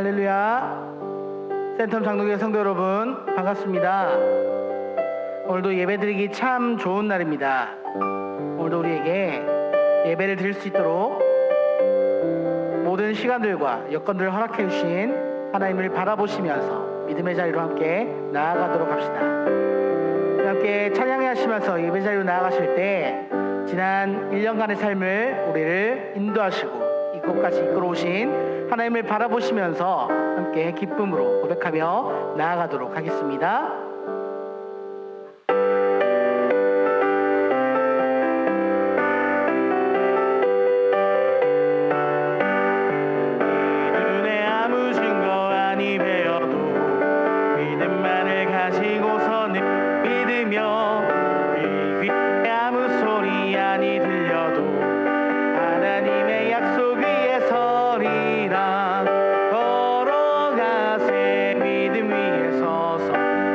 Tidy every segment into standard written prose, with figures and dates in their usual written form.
할렐루야. 센텀 장로교회 성도 여러분 반갑습니다. 오늘도 예배드리기 참 좋은 날입니다. 오늘도 우리에게 예배를 드릴 수 있도록 모든 시간들과 여건들을 허락해 주신 하나님을 바라보시면서 믿음의 자리로 함께 나아가도록 합시다. 함께 찬양해 하시면서 예배 자리로 나아가실 때 지난 1년간의 삶을 우리를 인도하시고 이곳까지 이끌어오신 하나님을 바라보시면서 함께 기쁨으로 고백하며 나아가도록 하겠습니다. 눈에 아무 증거 아니 배어도 믿음만을 가지고서는 믿으며 이 귀에 아무 소리 아니 들려도 하나님의 약속 위에 서리라. 걸어가세 믿음 위에 서서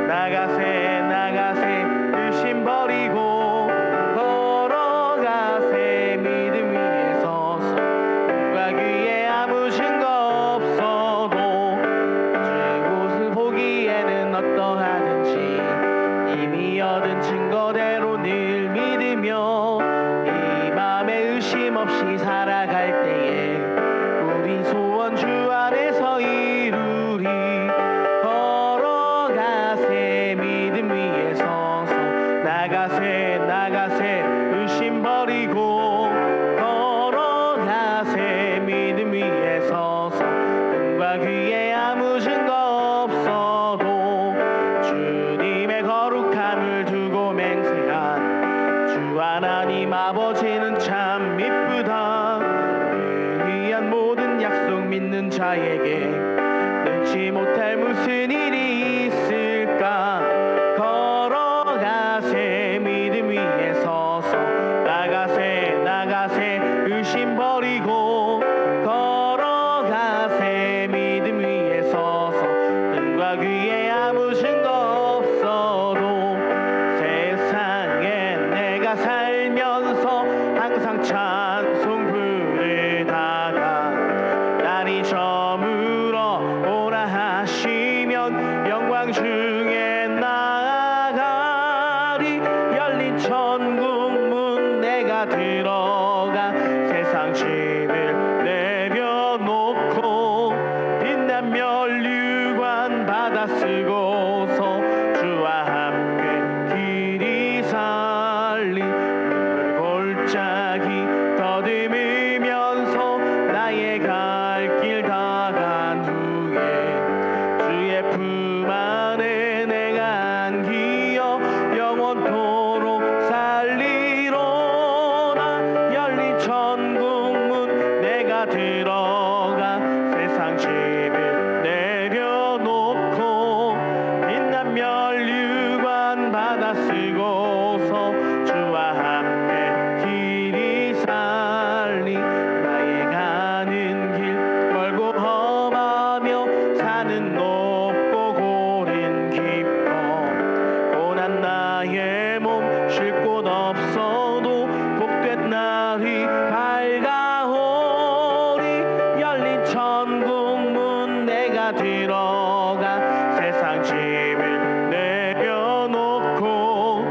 나가세 나가세 의심 버리고 걸어가세 믿음 위에 서서 누가 귀에 아무 증거 없어도 그곳을 보기에는 어떠하든지 이미 얻은 증거대로 늘 믿으며 이 맘에 의심 없이 살아갈 때에 우리 소원 주 안에서 이루리. 걸어가세 믿음 위에 서서 나가세 나가세 의심 버리고 걸어가세 믿음 위에 서서 눈과 귀에 아무 증거 없어도 주님의 거룩함을 두고 맹세한 주 하나님 아버지는 참 이쁘다. 위한 모든 약속 믿는 자에게 능치 못할 무슨 일이 있을까. 걸어가세 믿음 위에 서서 나가세 나가세 의심 버리고 걸어가세 믿음 위에 서서 눈과 귀에 아무 증거 없어도 세상에 내가 살면서 항상 찬송 부르다가 날이 저물어 오라 하시면 영광 중에 나아가리. 열린 천국 문 내가 들어가 세상 짐을 내려놓고 빛난 면류관 받아 쓰고서 주와 함께 길이 살리. 골짜기 더듬으면서 나의 갈 길 다 간 후에 주의 품 안에 내가 안기어 영원토록 살리로다. 열린 천국 문 내가 들어가 세상 짐을 내려놓고 빛난 면류관 받아 쓰고서 주와 함께 길이 살리. 나의 가는 길 멀고 험하며 산은 높고 고린 깊어 고난 나의 몸 쉴 곳 없어도 복된 날이 밝아오리. 열린 천국 문 내가 들어가 세상 짐을 내려놓고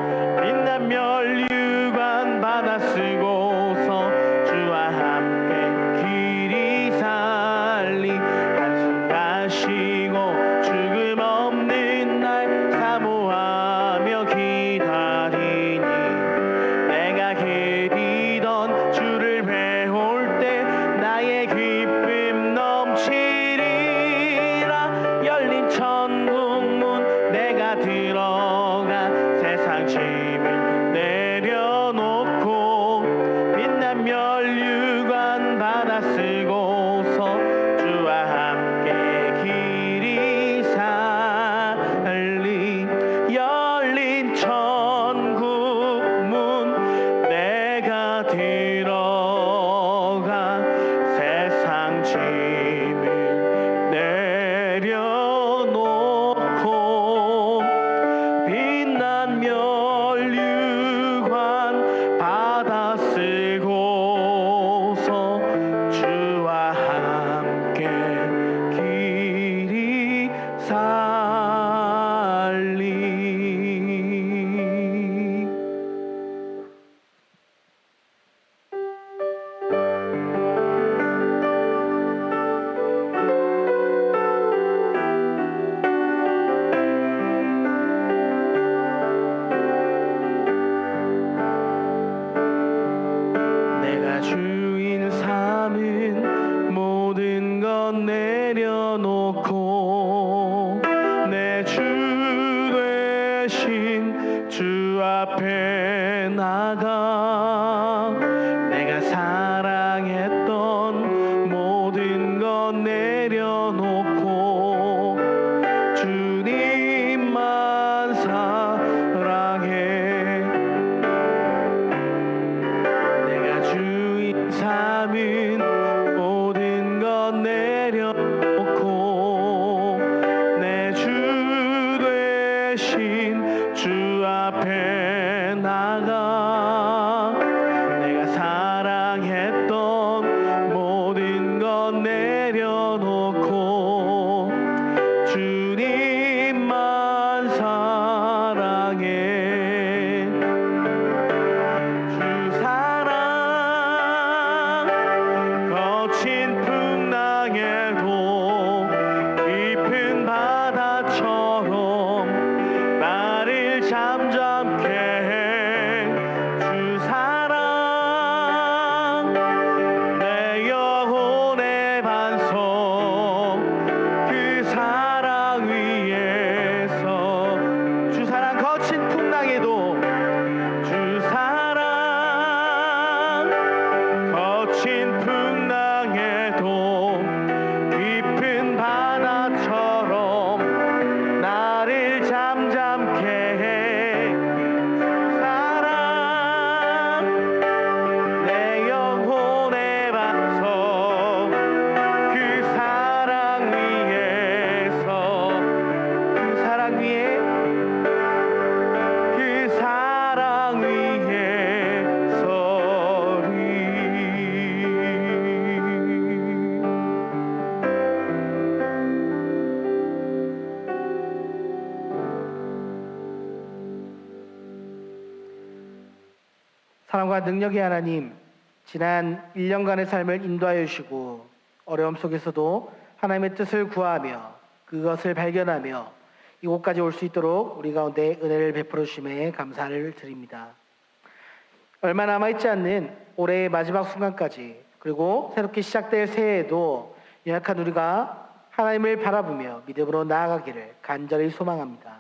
빛난 면류관 받아 쓰고서 주와 함께 길이 살리. 한숨 가시고 죽음 없는 날 사모하며 기다리니 내가 기리던 주를 배울 때 나의 기쁨 넘치리라. 열린 천국 문 내가 들어가 세상 짐을 내려놓고 빛난 면류관 받아 쓰고서 주와 함께 길이 살리. 열린 천국 문 내가 들어가 세상 짐을 내려놓고 되신 주 앞에 나가 내가 사랑했던 모든 것 내려놓고 주님만 사랑해. 내가 주인 삼은 모든 것 내려놓고 내 주 되신 주 앞에 나가 내가 사랑했던 모든 것 내려놓고 주님만 사랑해. 주 사랑 거친 풍랑에도 깊은 바다처럼 나를 잠잠케 해. 주 사랑 내 영혼의 반석 그 사랑 위에서 주 사랑 거친 풍랑에도 주 사랑 거친 풍랑에도 깊은 바다처럼 나를 잠잠케 해. 주 사랑 내 영혼의 반석 그 사랑 위에서 그 사랑 위에 그 사랑 위에 서리. 사랑과 능력의 하나님, 지난 1년간의 삶을 인도하여 주시고 어려움 속에서도 하나님의 뜻을 구하며 그것을 발견하며 이곳까지 올 수 있도록 우리 가운데 은혜를 베풀어 주심에 감사를 드립니다. 얼마 남아있지 않는 올해의 마지막 순간까지 그리고 새롭게 시작될 새해에도 연약한 우리가 하나님을 바라보며 믿음으로 나아가기를 간절히 소망합니다.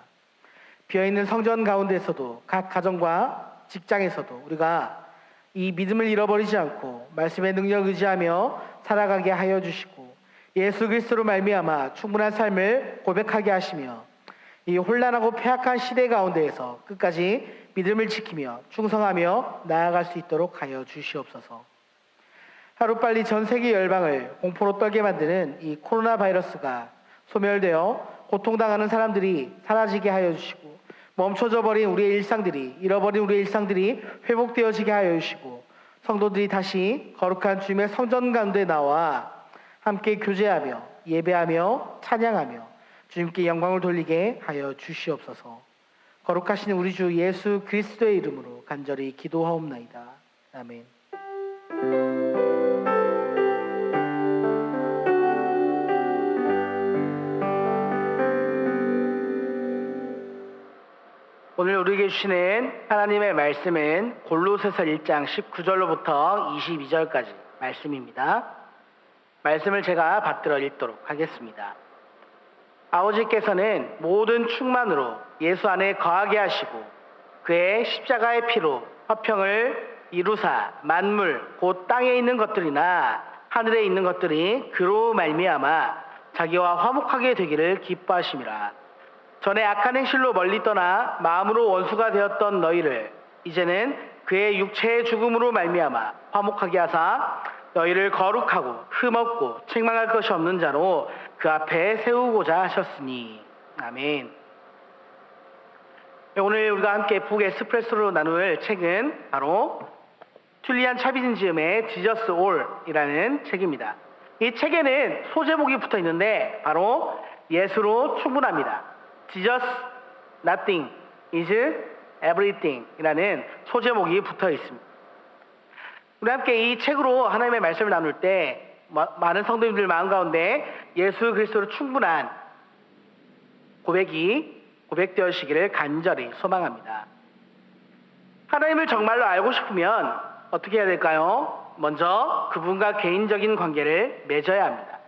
비어있는 성전 가운데서도 각 가정과 직장에서도 우리가 이 믿음을 잃어버리지 않고 말씀의 능력 의지하며 살아가게 하여 주시고 예수 그리스도로 말미암아 충분한 삶을 고백하게 하시며 이 혼란하고 폐악한 시대 가운데에서 끝까지 믿음을 지키며 충성하며 나아갈 수 있도록 하여 주시옵소서. 하루빨리 전 세계 열방을 공포로 떨게 만드는 이 코로나 바이러스가 소멸되어 고통당하는 사람들이 사라지게 하여 주시고 멈춰져 버린 우리의 일상들이 잃어버린 우리의 일상들이 회복되어지게 하여 주시고 성도들이 다시 거룩한 주님의 성전 가운데 나와 함께 교제하며 예배하며 찬양하며 주님께 영광을 돌리게 하여 주시옵소서. 거룩하신 우리 주 예수 그리스도의 이름으로 간절히 기도하옵나이다. 아멘. 오늘 우리에게 주시는 하나님의 말씀은 골로새서 1장 19절로부터 22절까지 말씀입니다. 말씀을 제가 받들어 읽도록 하겠습니다. 아버지께서는 모든 충만으로 예수 안에 거하게 하시고 그의 십자가의 피로 화평을 이루사 만물 곧 땅에 있는 것들이나 하늘에 있는 것들이 그로 말미암아 자기와 화목하게 되기를 기뻐하심이라. 전에 악한 행실로 멀리 떠나 마음으로 원수가 되었던 너희를 이제는 그의 육체의 죽음으로 말미암아 화목하게 하사 너희를 거룩하고 흠없고 책망할 것이 없는 자로 그 앞에 세우고자 하셨으니. 아멘. 오늘 우리가 함께 북 에스프레소로 나눌 책은 바로 툴리안 차비진지음의 지저스 올이라는 책입니다. 이 책에는 소제목이 붙어 있는데 바로 예수로 충분합니다. Jesus nothing is everything 이라는 소제목이 붙어 있습니다. 우리 함께 이 책으로 하나님의 말씀을 나눌 때 많은 성도님들 마음 가운데 예수 그리스도로 충분한 고백되어지기를 간절히 소망합니다. 하나님을 정말로 알고 싶으면 어떻게 해야 될까요? 먼저 그분과 개인적인 관계를 맺어야 합니다.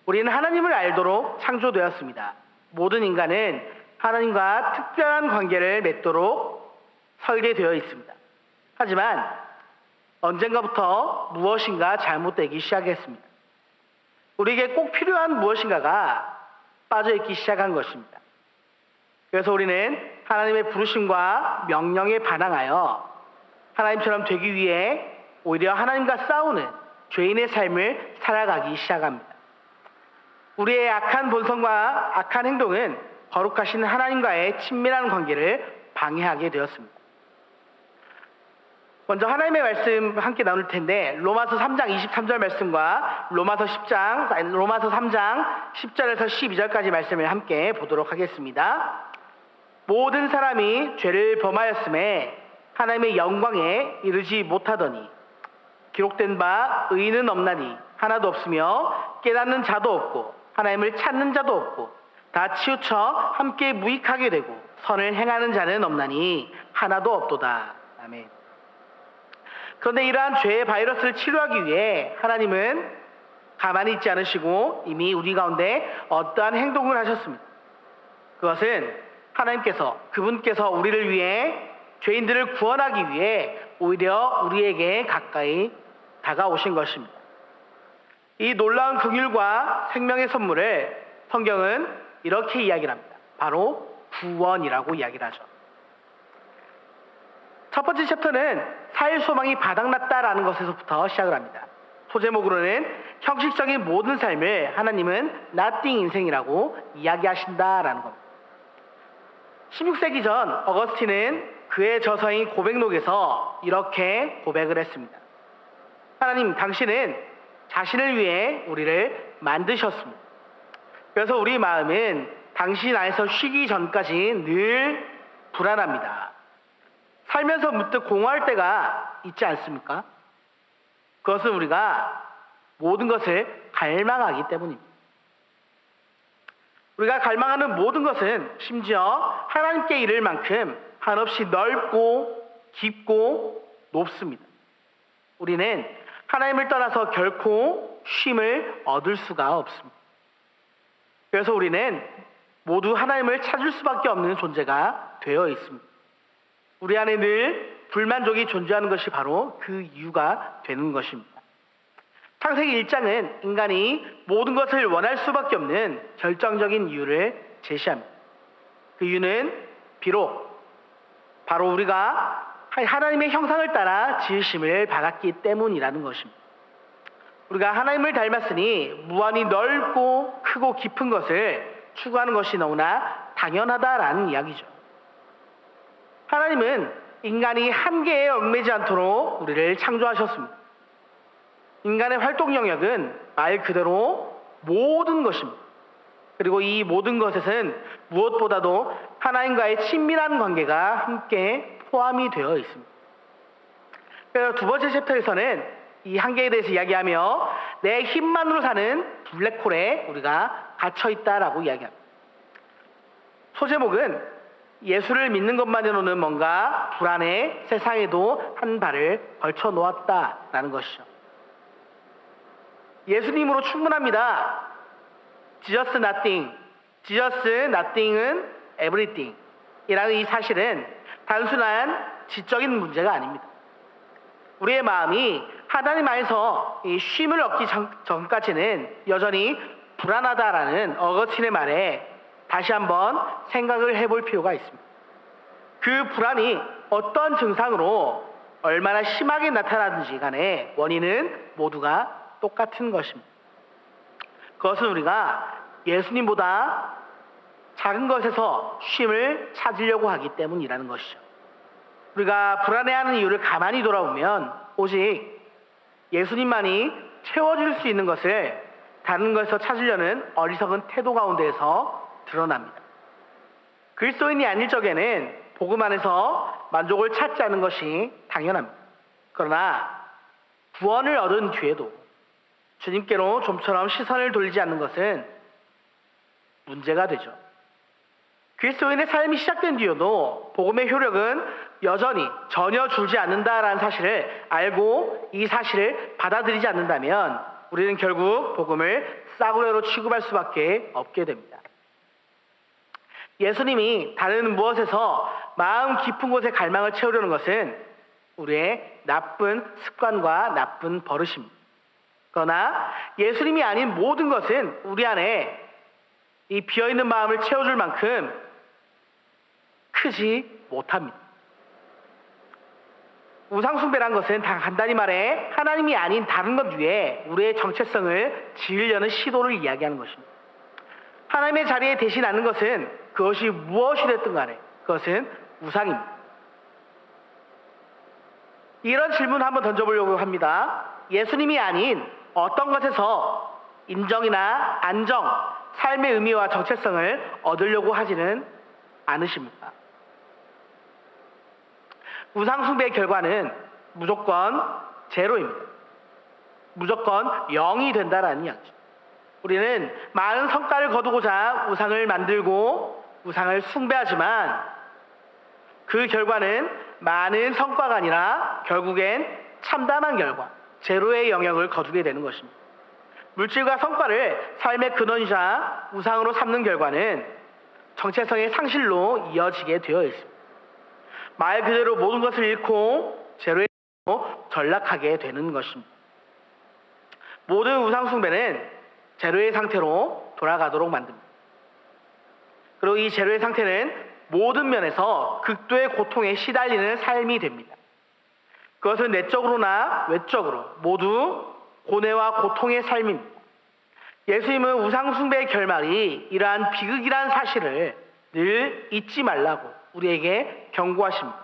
우리는 하나님을 알도록 창조되었습니다. 모든 인간은 하나님과 특별한 관계를 맺도록 설계되어 있습니다. 하지만 언젠가부터 무엇인가 잘못되기 시작했습니다. 우리에게 꼭 필요한 무엇인가가 빠져있기 시작한 것입니다. 그래서 우리는 하나님의 부르심과 명령에 반항하여 하나님처럼 되기 위해 오히려 하나님과 싸우는 죄인의 삶을 살아가기 시작합니다. 우리의 악한 본성과 악한 행동은 거룩하신 하나님과의 친밀한 관계를 방해하게 되었습니다. 먼저 하나님의 말씀 함께 나눌 텐데 로마서 3장 23절 말씀과 로마서 3장 10절에서 12절까지 말씀을 함께 보도록 하겠습니다. 모든 사람이 죄를 범하였음에 하나님의 영광에 이르지 못하더니 기록된 바 의인은 없나니 하나도 없으며 깨닫는 자도 없고 하나님을 찾는 자도 없고 다 치우쳐 함께 무익하게 되고 선을 행하는 자는 없나니 하나도 없도다. 아멘. 그런데 이러한 죄의 바이러스를 치료하기 위해 하나님은 가만히 있지 않으시고 이미 우리 가운데 어떠한 행동을 하셨습니다. 그것은 그분께서 우리를 위해 죄인들을 구원하기 위해 오히려 우리에게 가까이 다가오신 것입니다. 이 놀라운 긍휼과 생명의 선물을 성경은 이렇게 이야기를 합니다. 바로 구원이라고 이야기를 하죠. 첫 번째 챕터는 사회 소망이 바닥났다라는 것에서부터 시작을 합니다. 소제목으로는 형식적인 모든 삶을 하나님은 nothing 인생이라고 이야기하신다라는 겁니다. 16세기 전 어거스틴은 그의 저서인 고백록에서 이렇게 고백을 했습니다. 하나님, 당신은 자신을 위해 우리를 만드셨습니다. 그래서 우리 마음은 당신 안에서 쉬기 전까지 늘 불안합니다. 살면서 문득 공허할 때가 있지 않습니까? 그것은 우리가 모든 것을 갈망하기 때문입니다. 우리가 갈망하는 모든 것은 심지어 하나님께 이를 만큼 한없이 넓고 깊고 높습니다. 우리는 하나님을 떠나서 결코 쉼을 얻을 수가 없습니다. 그래서 우리는 모두 하나님을 찾을 수밖에 없는 존재가 되어 있습니다. 우리 안에 늘 불만족이 존재하는 것이 바로 그 이유가 되는 것입니다. 창세기 1장은 인간이 모든 것을 원할 수밖에 없는 결정적인 이유를 제시합니다. 그 이유는 비록 바로 우리가 하나님의 형상을 따라 지으심을 받았기 때문이라는 것입니다. 우리가 하나님을 닮았으니 무한히 넓고 크고 깊은 것을 추구하는 것이 너무나 당연하다라는 이야기죠. 하나님은 인간이 한계에 얽매지 않도록 우리를 창조하셨습니다. 인간의 활동 영역은 말 그대로 모든 것입니다. 그리고 이 모든 것에는 무엇보다도 하나님과의 친밀한 관계가 함께 포함이 되어 있습니다. 그래서 두 번째 챕터에서는 이 한계에 대해서 이야기하며 내 힘만으로 사는 블랙홀에 우리가 갇혀있다라고 이야기합니다. 소제목은 예수를 믿는 것만으로는 뭔가 불안해 세상에도 한 발을 걸쳐 놓았다라는 것이죠. 예수님으로 충분합니다. Jesus nothing. Jesus nothing은 everything. 이라는 이 사실은 단순한 지적인 문제가 아닙니다. 우리의 마음이 하나님 안에서 이 쉼을 얻기 전까지는 여전히 불안하다라는 어거스틴의 말에 다시 한번 생각을 해볼 필요가 있습니다. 그 불안이 어떤 증상으로 얼마나 심하게 나타나든지 간에 원인은 모두가 똑같은 것입니다. 그것은 우리가 예수님보다 작은 것에서 쉼을 찾으려고 하기 때문이라는 것이죠. 우리가 불안해하는 이유를 가만히 돌아보면 오직 예수님만이 채워줄 수 있는 것을 다른 것에서 찾으려는 어리석은 태도 가운데에서 드러납니다. 그리스도인이 아닐 적에는 복음 안에서 만족을 찾지 않는 것이 당연합니다. 그러나 구원을 얻은 뒤에도 주님께로 좀처럼 시선을 돌리지 않는 것은 문제가 되죠. 그리스도인의 삶이 시작된 뒤에도 복음의 효력은 여전히 전혀 줄지 않는다라는 사실을 알고 이 사실을 받아들이지 않는다면 우리는 결국 복음을 싸구려로 취급할 수밖에 없게 됩니다. 예수님이 다른 무엇에서 마음 깊은 곳에 갈망을 채우려는 것은 우리의 나쁜 습관과 나쁜 버릇입니다. 그러나 예수님이 아닌 모든 것은 우리 안에 이 비어있는 마음을 채워줄 만큼 크지 못합니다. 우상숭배란 것은 다 간단히 말해 하나님이 아닌 다른 것 위에 우리의 정체성을 지으려는 시도를 이야기하는 것입니다. 하나님의 자리에 대신 않는 것은 그것이 무엇이 됐든 간에 그것은 우상입니다. 이런 질문을 한번 던져보려고 합니다. 예수님이 아닌 어떤 것에서 인정이나 안정, 삶의 의미와 정체성을 얻으려고 하지는 않으십니까? 우상숭배의 결과는 무조건 제로입니다. 무조건 0이 된다라는 이야기죠. 우리는 많은 성과를 거두고자 우상을 만들고 우상을 숭배하지만 그 결과는 많은 성과가 아니라 결국엔 참담한 결과, 제로의 영역을 거두게 되는 것입니다. 물질과 성과를 삶의 근원이자 우상으로 삼는 결과는 정체성의 상실로 이어지게 되어 있습니다. 말 그대로 모든 것을 잃고 제로에 전락하게 되는 것입니다. 모든 우상 숭배는 제로의 상태로 돌아가도록 만듭니다. 그리고 이 제로의 상태는 모든 면에서 극도의 고통에 시달리는 삶이 됩니다. 그것은 내적으로나 외적으로 모두 고뇌와 고통의 삶입니다. 예수님은 우상 숭배의 결말이 이러한 비극이란 사실을 늘 잊지 말라고 우리에게 경고하십니다.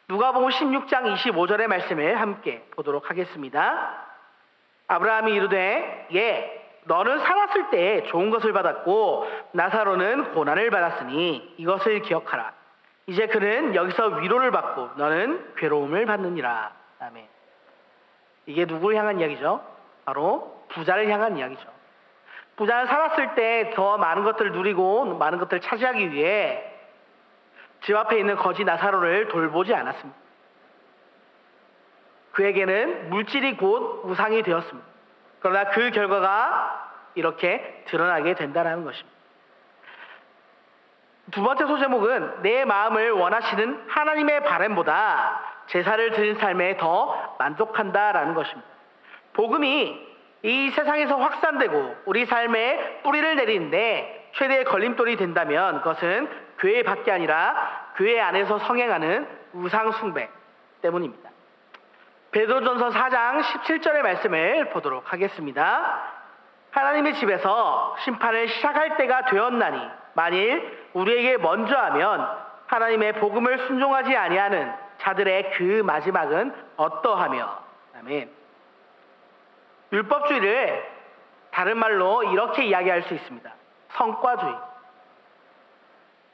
누가복음 16장 25절의 말씀을 함께 보도록 하겠습니다. 아브라함이 이르되 너는 살았을 때 좋은 것을 받았고 나사로는 고난을 받았으니 이것을 기억하라. 이제 그는 여기서 위로를 받고 너는 괴로움을 받느니라. 아멘. 이게 누구를 향한 이야기죠? 바로 부자를 향한 이야기죠. 부자는 살았을 때 더 많은 것들을 누리고 많은 것들을 차지하기 위해 집 앞에 있는 거지 나사로를 돌보지 않았습니다. 그에게는 물질이 곧 우상이 되었습니다. 그러나 그 결과가 이렇게 드러나게 된다는 것입니다. 두 번째 소제목은 내 마음을 원하시는 하나님의 바람보다 제사를 드린 삶에 더 만족한다라는 것입니다. 복음이 이 세상에서 확산되고 우리 삶에 뿌리를 내리는데 최대의 걸림돌이 된다면 그것은 교회 밖이 아니라 교회 안에서 성행하는 우상 숭배 때문입니다. 베드로전서 4장 17절의 말씀을 보도록 하겠습니다. 하나님의 집에서 심판을 시작할 때가 되었나니 만일 우리에게 먼저 하면 하나님의 복음을 순종하지 아니하는 자들의 그 마지막은 어떠하며. 아멘. 율법주의를 다른 말로 이렇게 이야기할 수 있습니다. 성과주의.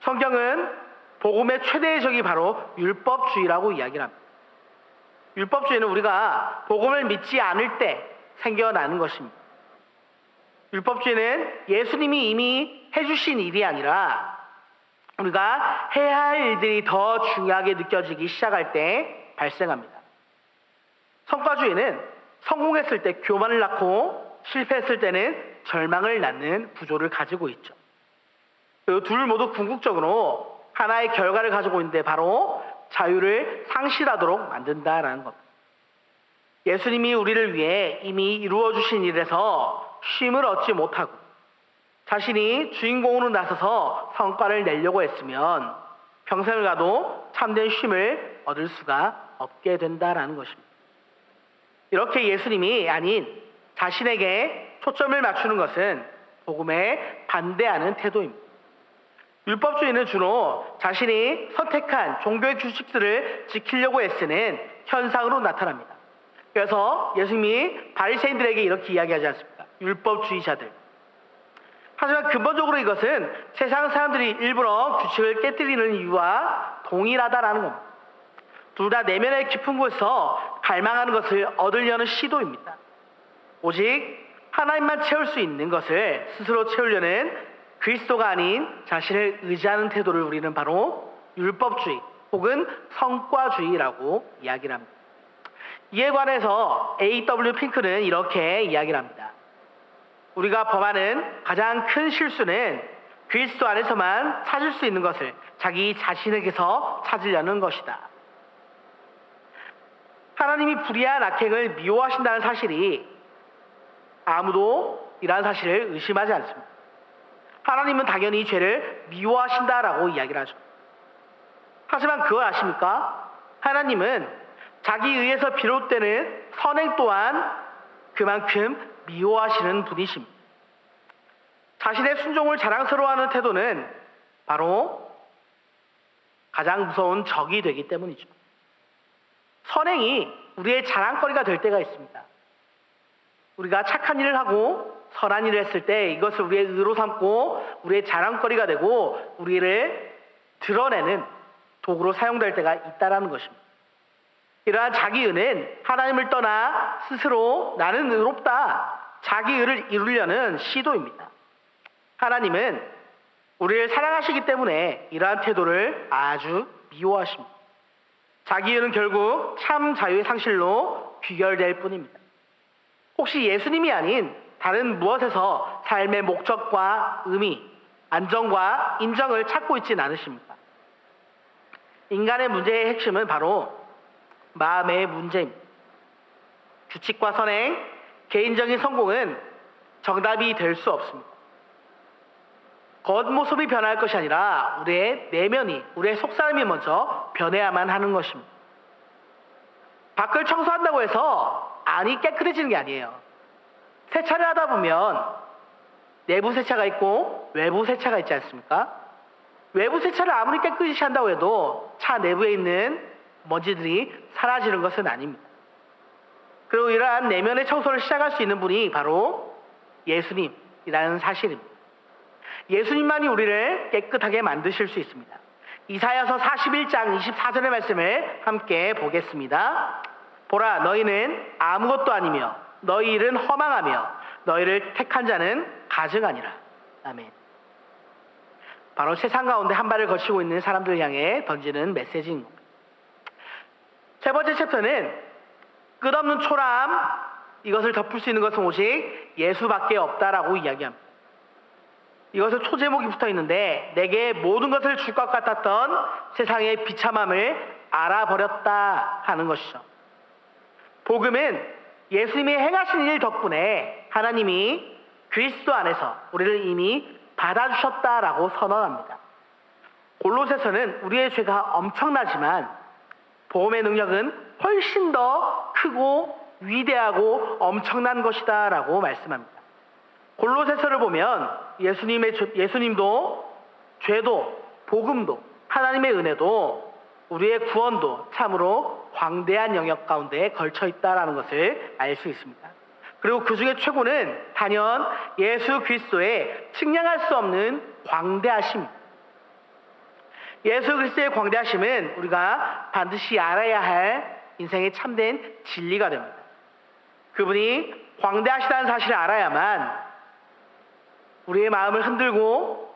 성경은 복음의 최대의 적이 바로 율법주의라고 이야기를 합니다. 율법주의는 우리가 복음을 믿지 않을 때 생겨나는 것입니다. 율법주의는 예수님이 이미 해주신 일이 아니라 우리가 해야 할 일들이 더 중요하게 느껴지기 시작할 때 발생합니다. 성과주의는 성공했을 때 교만을 낳고 실패했을 때는 절망을 낳는 구조를 가지고 있죠. 그리고 둘 모두 궁극적으로 하나의 결과를 가지고 있는데 바로 자유를 상실하도록 만든다라는 겁니다. 예수님이 우리를 위해 이미 이루어 주신 일에서 쉼을 얻지 못하고 자신이 주인공으로 나서서 성과를 내려고 했으면 평생을 가도 참된 쉼을 얻을 수가 없게 된다라는 것입니다. 이렇게 예수님이 아닌 자신에게 초점을 맞추는 것은 복음에 반대하는 태도입니다. 율법주의는 주로 자신이 선택한 종교의 규칙들을 지키려고 애쓰는 현상으로 나타납니다. 그래서 예수님이 바리새인들에게 이렇게 이야기하지 않습니까? 율법주의자들. 하지만 근본적으로 이것은 세상 사람들이 일부러 규칙을 깨뜨리는 이유와 동일하다라는 겁니다. 둘 다 내면의 깊은 곳에서 갈망하는 것을 얻으려는 시도입니다. 오직 하나님만 채울 수 있는 것을 스스로 채우려는 그리스도가 아닌 자신을 의지하는 태도를 우리는 바로 율법주의 혹은 성과주의라고 이야기를 합니다. 이에 관해서 A.W. 핑크는 이렇게 이야기를 합니다. 우리가 범하는 가장 큰 실수는 그리스도 안에서만 찾을 수 있는 것을 자기 자신에게서 찾으려는 것이다. 하나님이 불의한 악행을 미워하신다는 사실이 아무도 이러한 사실을 의심하지 않습니다. 하나님은 당연히 죄를 미워하신다라고 이야기를 하죠. 하지만 그걸 아십니까? 하나님은 자기 의에서 비롯되는 선행 또한 그만큼 미워하시는 분이십니다. 자신의 순종을 자랑스러워하는 태도는 바로 가장 무서운 적이 되기 때문이죠. 선행이 우리의 자랑거리가 될 때가 있습니다. 우리가 착한 일을 하고 선한 일을 했을 때 이것을 우리의 의로 삼고 우리의 자랑거리가 되고 우리를 드러내는 도구로 사용될 때가 있다라는 것입니다. 이러한 자기의는 하나님을 떠나 스스로 나는 의롭다, 자기의를 이루려는 시도입니다. 하나님은 우리를 사랑하시기 때문에 이러한 태도를 아주 미워하십니다. 자기의는 결국 참 자유의 상실로 귀결될 뿐입니다. 혹시 예수님이 아닌 다른 무엇에서 삶의 목적과 의미, 안정과 인정을 찾고 있지는 않으십니까? 인간의 문제의 핵심은 바로 마음의 문제입니다. 규칙과 선행, 개인적인 성공은 정답이 될 수 없습니다. 겉모습이 변할 것이 아니라 우리의 내면이, 우리의 속사람이 먼저 변해야만 하는 것입니다. 밖을 청소한다고 해서 안이 깨끗해지는 게 아니에요. 세차를 하다 보면 내부 세차가 있고 외부 세차가 있지 않습니까? 외부 세차를 아무리 깨끗이 한다고 해도 차 내부에 있는 먼지들이 사라지는 것은 아닙니다. 그리고 이러한 내면의 청소를 시작할 수 있는 분이 바로 예수님이라는 사실입니다. 예수님만이 우리를 깨끗하게 만드실 수 있습니다. 이사야서 41장 24절의 말씀을 함께 보겠습니다. 보라, 너희는 아무것도 아니며 너희 일은 허망하며 너희를 택한 자는 가증하니라. 아멘. 바로 세상 가운데 한 발을 거치고 있는 사람들 향해 던지는 메시지인 겁니다. 세 번째 챕터는 끝없는 초라함, 이것을 덮을 수 있는 것은 오직 예수밖에 없다라고 이야기합니다. 이것은 초제목이 붙어 있는데 내게 모든 것을 줄 것 같았던 세상의 비참함을 알아버렸다 하는 것이죠. 복음은 예수님이 행하신 일 덕분에 하나님이 그리스도 안에서 우리를 이미 받아주셨다라고 선언합니다. 골로새서는 우리의 죄가 엄청나지만 복음의 능력은 훨씬 더 크고 위대하고 엄청난 것이다 라고 말씀합니다. 골로새서를 보면 예수님도 죄도 복음도 하나님의 은혜도 우리의 구원도 참으로 광대한 영역 가운데 걸쳐 있다라는 것을 알 수 있습니다. 그리고 그 중에 최고는 단연 예수 그리스도의 측량할 수 없는 광대하심. 예수 그리스도의 광대하심은 우리가 반드시 알아야 할 인생의 참된 진리가 됩니다. 그분이 광대하시다는 사실을 알아야만 우리의 마음을 흔들고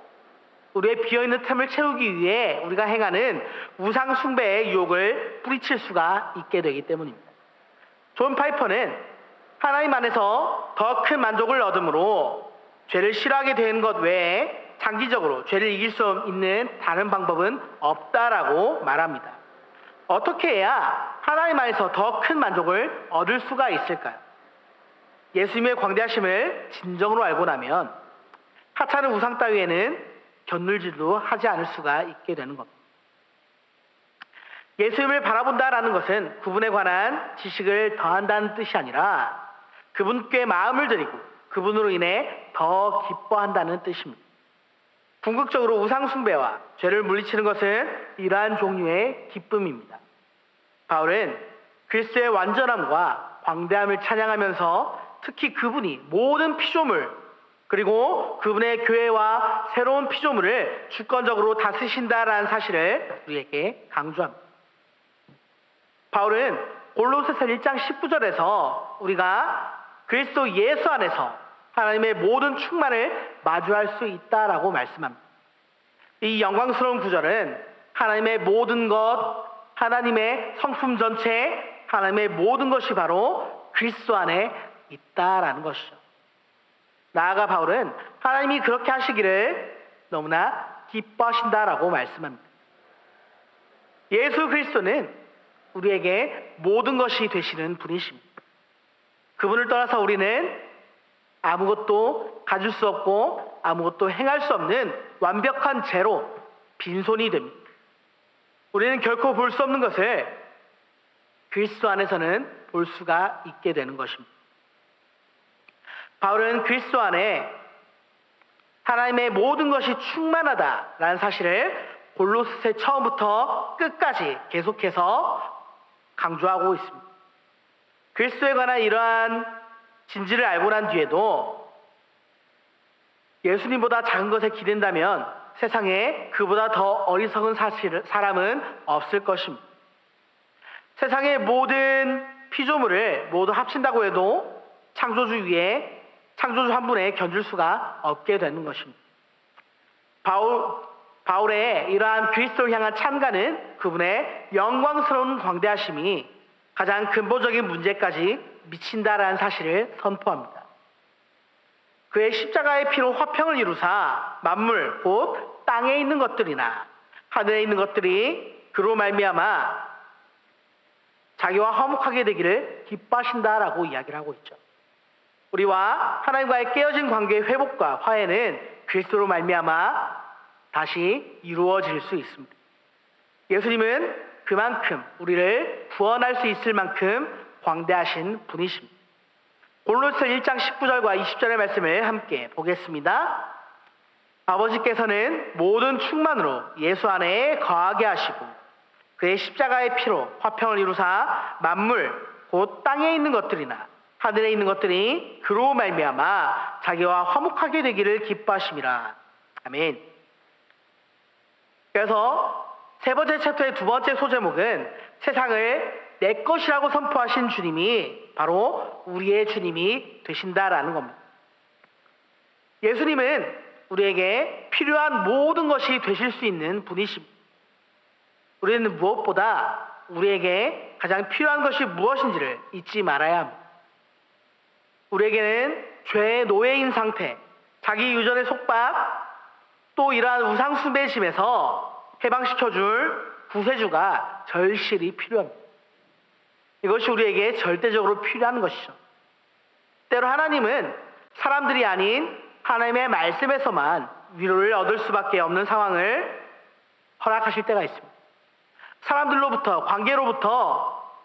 우리의 비어있는 틈을 채우기 위해 우리가 행하는 우상 숭배의 유혹을 뿌리칠 수가 있게 되기 때문입니다. 존 파이퍼는 하나님 안에서 더 큰 만족을 얻음으로 죄를 싫어하게 된 것 외에 장기적으로 죄를 이길 수 있는 다른 방법은 없다라고 말합니다. 어떻게 해야 하나님 안에서 더 큰 만족을 얻을 수가 있을까요? 예수님의 광대하심을 진정으로 알고 나면 하찮은 우상 따위에는 견눌지도 하지 않을 수가 있게 되는 겁니다. 예수님을 바라본다라는 것은 그분에 관한 지식을 더한다는 뜻이 아니라 그분께 마음을 드리고 그분으로 인해 더 기뻐한다는 뜻입니다. 궁극적으로 우상 숭배와 죄를 물리치는 것은 이러한 종류의 기쁨입니다. 바울은 그리스도의 완전함과 광대함을 찬양하면서 특히 그분이 모든 피조물 그리고 그분의 교회와 새로운 피조물을 주권적으로 다스리신다라는 사실을 우리에게 강조합니다. 바울은 골로새서 1장 19절에서 우리가 그리스도 예수 안에서 하나님의 모든 충만을 마주할 수 있다라고 말씀합니다. 이 영광스러운 구절은 하나님의 모든 것, 하나님의 성품 전체, 하나님의 모든 것이 바로 그리스도 안에 있다라는 것이죠. 나아가 바울은 하나님이 그렇게 하시기를 너무나 기뻐하신다라고 말씀합니다. 예수 그리스도는 우리에게 모든 것이 되시는 분이십니다. 그분을 떠나서 우리는 아무것도 가질 수 없고 아무것도 행할 수 없는 완벽한 제로, 빈손이 됩니다. 우리는 결코 볼 수 없는 것을 그리스도 안에서는 볼 수가 있게 되는 것입니다. 바울은 그리스도 안에 하나님의 모든 것이 충만하다라는 사실을 골로새 처음부터 끝까지 계속해서 강조하고 있습니다. 그리스도에 관한 이러한 진지를 알고 난 뒤에도 예수님보다 작은 것에 기댄다면 세상에 그보다 더 어리석은 사람은 없을 것입니다. 세상의 모든 피조물을 모두 합친다고 해도 창조주 한 분에 견줄 수가 없게 되는 것입니다. 바울의 이러한 그리스도를 향한 찬가는 그분의 영광스러운 광대하심이 가장 근본적인 문제까지 미친다라는 사실을 선포합니다. 그의 십자가의 피로 화평을 이루사 만물 곧 땅에 있는 것들이나 하늘에 있는 것들이 그로 말미암아 자기와 화목하게 되기를 기뻐하신다라고 이야기를 하고 있죠. 우리와 하나님과의 깨어진 관계의 회복과 화해는 그리스도로 말미암아 다시 이루어질 수 있습니다. 예수님은 그만큼 우리를 구원할 수 있을 만큼 광대하신 분이십니다. 골로새 1장 19절과 20절의 말씀을 함께 보겠습니다. 아버지께서는 모든 충만으로 예수 안에 거하게 하시고 그의 십자가의 피로 화평을 이루사 만물 곧 땅에 있는 것들이나 하늘에 있는 것들이 그로 말미암아 자기와 화목하게 되기를 기뻐하심이라. 아멘. 그래서 세 번째 챕터의 두 번째 소제목은 세상을 내 것이라고 선포하신 주님이 바로 우리의 주님이 되신다라는 겁니다. 예수님은 우리에게 필요한 모든 것이 되실 수 있는 분이십니다. 우리는 무엇보다 우리에게 가장 필요한 것이 무엇인지를 잊지 말아야 합니다. 우리에게는 죄의 노예인 상태, 자기 유전의 속박, 또 이러한 우상 숭배심에서 해방시켜줄 구세주가 절실히 필요합니다. 이것이 우리에게 절대적으로 필요한 것이죠. 때로 하나님은 사람들이 아닌 하나님의 말씀에서만 위로를 얻을 수밖에 없는 상황을 허락하실 때가 있습니다. 사람들로부터,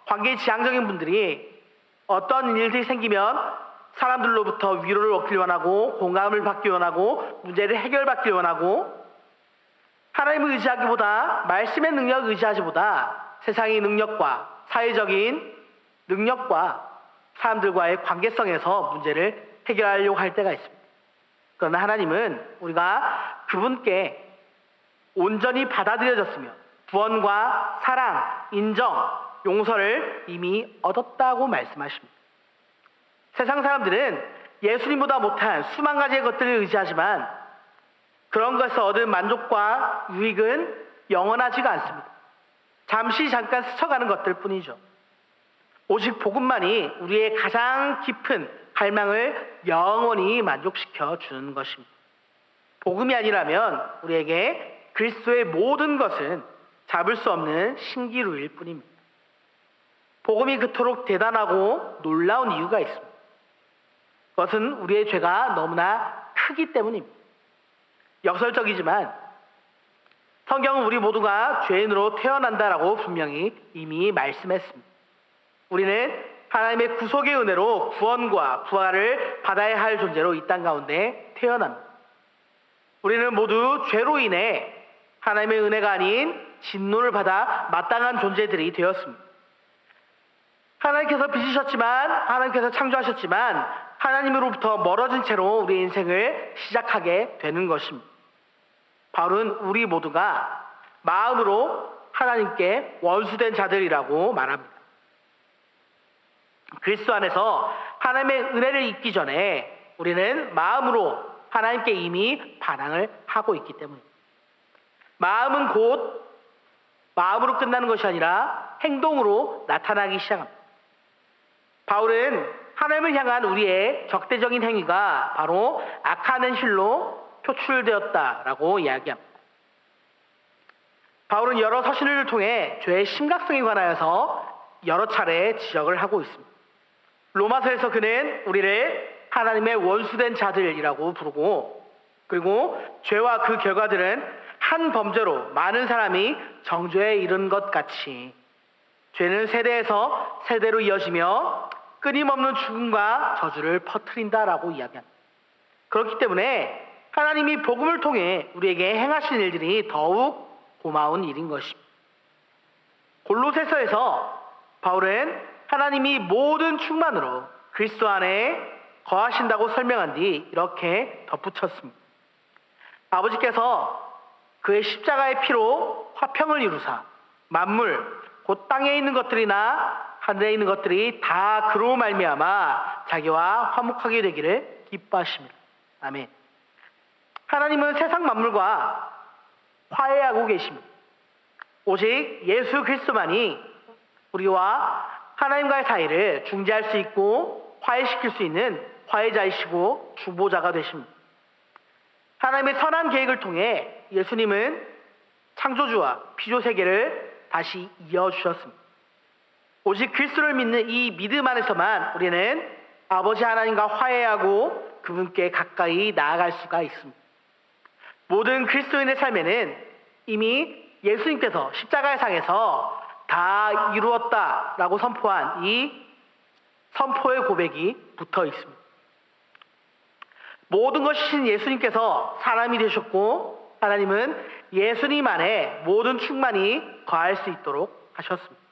관계 지향적인 분들이 어떤 일들이 생기면 사람들로부터 위로를 얻길 원하고 공감을 받기 원하고 문제를 해결받길 원하고 하나님을 의지하기보다 말씀의 능력을 의지하기보다 세상의 능력과 사회적인 능력과 사람들과의 관계성에서 문제를 해결하려고 할 때가 있습니다. 그러나 하나님은 우리가 그분께 온전히 받아들여졌으며 구원과 사랑, 인정, 용서를 이미 얻었다고 말씀하십니다. 세상 사람들은 예수님보다 못한 수만 가지의 것들을 의지하지만 그런 것에서 얻은 만족과 유익은 영원하지가 않습니다. 잠깐 스쳐가는 것들 뿐이죠. 오직 복음만이 우리의 가장 깊은 갈망을 영원히 만족시켜 주는 것입니다. 복음이 아니라면 우리에게 그리스도의 모든 것은 잡을 수 없는 신기루일 뿐입니다. 복음이 그토록 대단하고 놀라운 이유가 있습니다. 그것은 우리의 죄가 너무나 크기 때문입니다. 역설적이지만 성경은 우리 모두가 죄인으로 태어난다라고 분명히 이미 말씀했습니다. 우리는 하나님의 구속의 은혜로 구원과 부활을 받아야 할 존재로 이 땅 가운데 태어납니다. 우리는 모두 죄로 인해 하나님의 은혜가 아닌 진노를 받아 마땅한 존재들이 되었습니다. 하나님께서 빚으셨지만 하나님께서 창조하셨지만 하나님으로부터 멀어진 채로 우리의 인생을 시작하게 되는 것입니다. 바울은 우리 모두가 마음으로 하나님께 원수된 자들이라고 말합니다. 그리스도 안에서 하나님의 은혜를 입기 전에 우리는 마음으로 하나님께 이미 반항을 하고 있기 때문입니다. 마음은 곧 마음으로 끝나는 것이 아니라 행동으로 나타나기 시작합니다. 바울은 하나님을 향한 우리의 적대적인 행위가 바로 악하는 실로 표출되었다라고 이야기합니다. 바울은 여러 서신을 통해 죄의 심각성에 관하여서 여러 차례 지적을 하고 있습니다. 로마서에서 그는 우리를 하나님의 원수된 자들이라고 부르고, 그리고 죄와 그 결과들은 한 범죄로 많은 사람이 정죄에 이른 것 같이 죄는 세대에서 세대로 이어지며 끊임없는 죽음과 저주를 퍼뜨린다라고 이야기합니다. 그렇기 때문에 하나님이 복음을 통해 우리에게 행하신 일들이 더욱 고마운 일인 것입니다. 골로새서에서 바울은 하나님이 모든 충만으로 그리스도 안에 거하신다고 설명한 뒤 이렇게 덧붙였습니다. 아버지께서 그의 십자가의 피로 화평을 이루사 만물 곧 땅에 있는 것들이나 하늘에 있는 것들이 다 그로 말미암아 자기와 화목하게 되기를 기뻐하십니다. 아멘. 하나님은 세상 만물과 화해하고 계십니다. 오직 예수 그리스도만이 우리와 하나님과의 사이를 중재할 수 있고 화해시킬 수 있는 화해자이시고 주보자가 되십니다. 하나님의 선한 계획을 통해 예수님은 창조주와 피조세계를 다시 이어주셨습니다. 오직 그리스도를 믿는 이 믿음 안에서만 우리는 아버지 하나님과 화해하고 그분께 가까이 나아갈 수가 있습니다. 모든 그리스도인의 삶에는 이미 예수님께서 십자가의 상에서 다 이루었다라고 선포한 이 선포의 고백이 붙어 있습니다. 모든 것이신 예수님께서 사람이 되셨고 하나님은 예수님 안에 모든 충만이 거할 수 있도록 하셨습니다.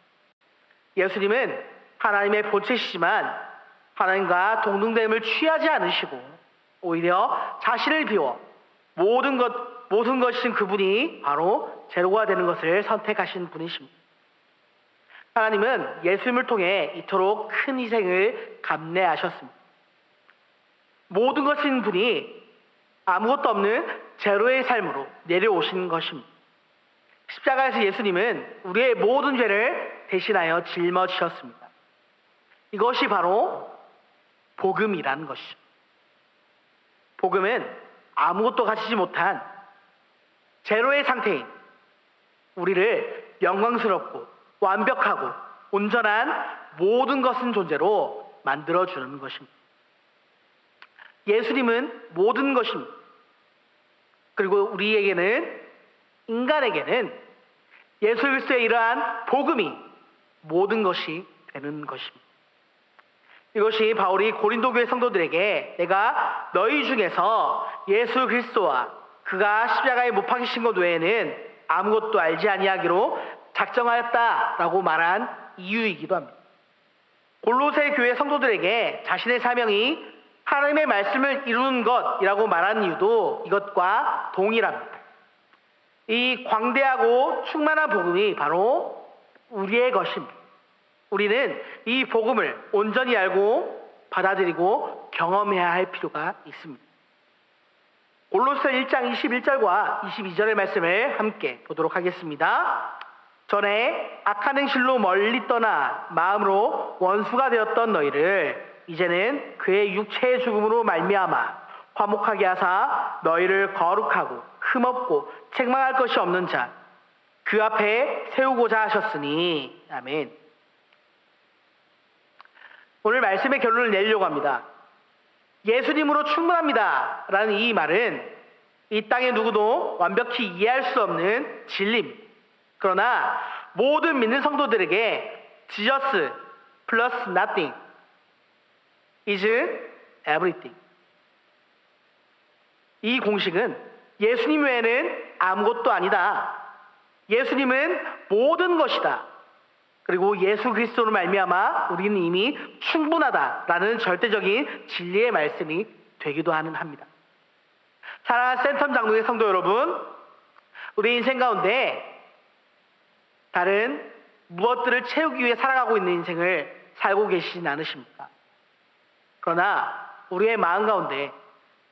예수님은 하나님의 본체시지만 하나님과 동등됨을 취하지 않으시고 오히려 자신을 비워 모든 것이신 그분이 바로 제로가 되는 것을 선택하신 분이십니다. 하나님은 예수님을 통해 이토록 큰 희생을 감내하셨습니다. 모든 것인 분이 아무것도 없는 제로의 삶으로 내려오신 것입니다. 십자가에서 예수님은 우리의 모든 죄를 대신하여 짊어지셨습니다. 이것이 바로 복음이라는 것이죠. 복음은 아무것도 가지지 못한 제로의 상태인 우리를 영광스럽고 완벽하고 온전한 모든 것은 존재로 만들어주는 것입니다. 예수님은 모든 것입니다. 그리고 우리에게는, 인간에게는 예수 그리스도의 이러한 복음이 모든 것이 되는 것입니다. 이것이 바울이 고린도 교회 성도들에게 내가 너희 중에서 예수 그리스도와 그가 십자가에 못 박히신 것 외에는 아무것도 알지 아니하기로 작정하였다라고 말한 이유이기도 합니다. 골로새 교회 성도들에게 자신의 사명이 하나님의 말씀을 이루는 것이라고 말하는 이유도 이것과 동일합니다. 이 광대하고 충만한 복음이 바로 우리의 것입니다. 우리는 이 복음을 온전히 알고 받아들이고 경험해야 할 필요가 있습니다. 골로새 1장 21절과 22절의 말씀을 함께 보도록 하겠습니다. 전에 악한 행실로 멀리 떠나 마음으로 원수가 되었던 너희를 이제는 그의 육체의 죽음으로 말미암아 화목하게 하사 너희를 거룩하고 흠없고 책망할 것이 없는 자 그 앞에 세우고자 하셨으니. 아멘. 오늘 말씀의 결론을 내려고 합니다. 예수님으로 충분합니다 라는 이 말은 이 땅의 누구도 완벽히 이해할 수 없는 진리입니다. 그러나 모든 믿는 성도들에게 Jesus plus nothing is everything. 이 공식은 예수님 외에는 아무것도 아니다. 예수님은 모든 것이다. 그리고 예수 그리스도로 말미암아 우리는 이미 충분하다라는 절대적인 진리의 말씀이 되기도 합니다. 사랑하는 센텀 장로의 성도 여러분, 우리 인생 가운데 다른 무엇들을 채우기 위해 살아가고 있는 인생을 살고 계시진 않으십니까? 그러나 우리의 마음 가운데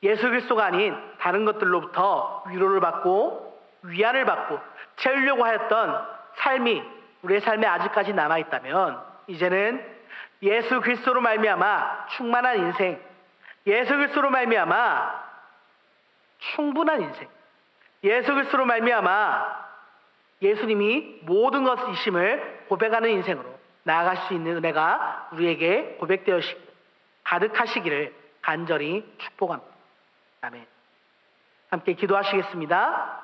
예수 그리스도가 아닌 다른 것들로부터 위로를 받고 위안을 받고 채우려고 하였던 삶이 우리의 삶에 아직까지 남아있다면 이제는 예수 그리스도로 말미암아 충만한 인생, 예수 그리스도로 말미암아 충분한 인생, 예수 그리스도로 말미암아 예수님이 모든 것이심을 고백하는 인생으로 나아갈 수 있는 은혜가 우리에게 고백되어지기를 가득하시기를 간절히 축복합니다. 아멘. 함께 기도하시겠습니다.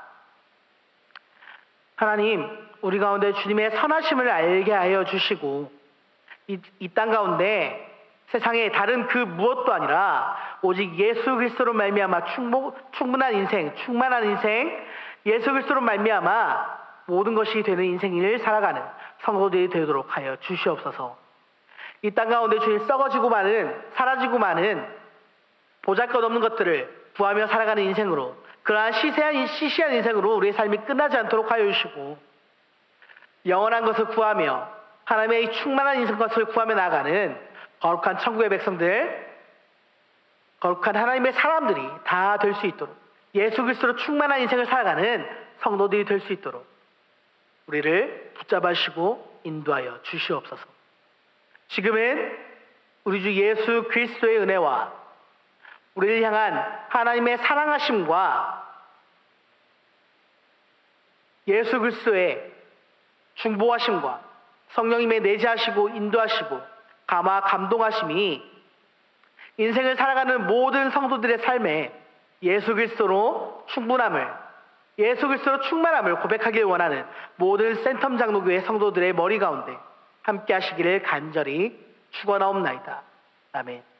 하나님, 우리 가운데 주님의 선하심을 알게 하여 주시고 이 땅 가운데 세상에 다른 그 무엇도 아니라 오직 예수 그리스도로 말미암아 충분한 인생, 충만한 인생, 예수 그리스도로 말미암아 모든 것이 되는 인생을 살아가는 성도들이 되도록 하여 주시옵소서. 이 땅 가운데 주님 썩어지고 마는, 사라지고 마는 보잘것없는 것들을 구하며 살아가는 인생으로, 그러한 시시한 인생으로 우리의 삶이 끝나지 않도록 하여 주시고 영원한 것을 구하며 하나님의 충만한 인생 것을 구하며 나아가는 거룩한 천국의 백성들, 거룩한 하나님의 사람들이 다 될 수 있도록, 예수 그리스도로 충만한 인생을 살아가는 성도들이 될 수 있도록 우리를 붙잡아주시고 인도하여 주시옵소서. 지금은 우리 주 예수 그리스도의 은혜와 우리를 향한 하나님의 사랑하심과 예수 그리스도의 중보하심과 성령님의 내재하시고 인도하시고 감동하심이 인생을 살아가는 모든 성도들의 삶에 예수 그리스도로 충분함을, 예수 그리스도로 충만함을 고백하길 원하는 모든 센텀 장로교회 성도들의 머리 가운데 함께 하시기를 간절히 축원하옵나이다. 아멘.